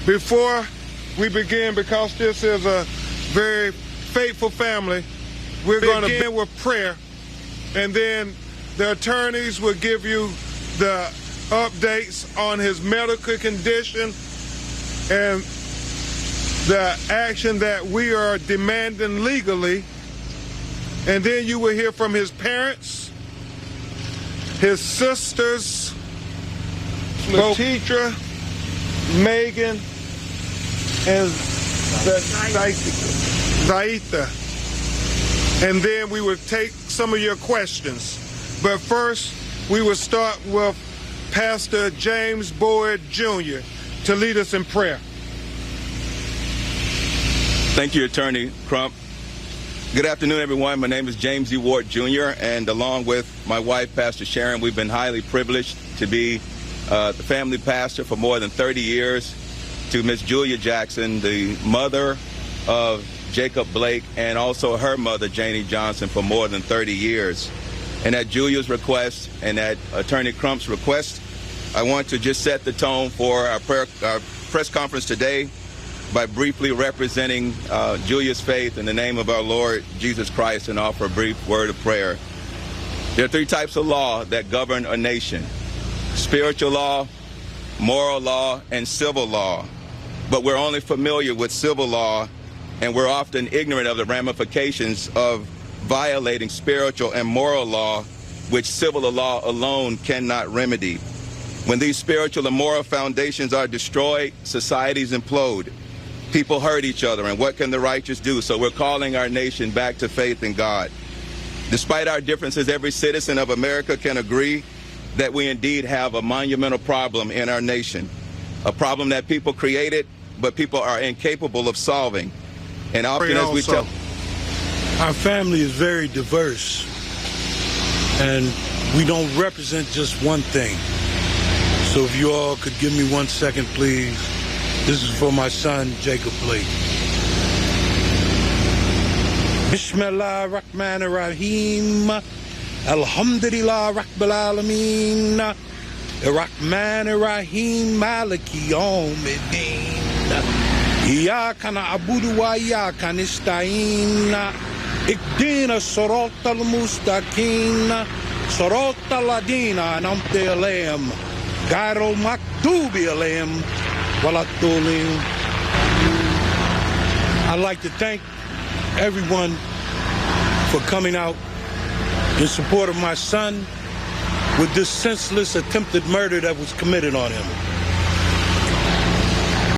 Before we begin, because this is a very faithful family, we're going to begin with prayer, and then the attorneys will give you the updates on his medical condition and the action that we are demanding legally. And then you will hear from his parents, his sisters, Latetra, Megan, and Zaitha. And then we will take some of your questions. But first, we will start with Pastor James Boyd Jr. to lead us in prayer. Thank you, Attorney Crump. Good afternoon, everyone. My name is James E. Ward Jr., and along with my wife, Pastor Sharon, we've been highly privileged to be the family pastor for more than 30 years to Miss Julia Jackson, the mother of Jacob Blake, and also her mother, Janie Johnson, for more than 30 years. And at Julia's request and at Attorney Crump's request, I want to just set the tone for our press conference today by briefly representing Julia's faith in the name of our Lord Jesus Christ and offer a brief word of prayer. There are three types of law that govern a nation: spiritual law, moral law, and civil law. But we're only familiar with civil law, and we're often ignorant of the ramifications of violating spiritual and moral law, which civil law alone cannot remedy. When these spiritual and moral foundations are destroyed, societies implode. People hurt each other, and what can the righteous do? So we're calling our nation back to faith in God. Despite our differences, every citizen of America can agree that we indeed have a monumental problem in our nation, a problem that people created, but people are incapable of solving. And often as we tell... Our family is very diverse, and we don't represent just one thing. So if you all could give me 1 second, please. This is for my son, Jacob Blake. Bismillah ar-Rahman ar-Rahim. Alhamdulillah Rabbil Alameen. Ar-Rahman ar-Rahim. Maliki Yawmiddin. Iyaka na'budu wa iyaka nasta'in. Ihdina as-sirata al-mustaqim. Sirata alladhina an'amta alayhim. Ghayril maghdubi alayhim. I'd like to thank everyone for coming out in support of my son with this senseless attempted murder that was committed on him.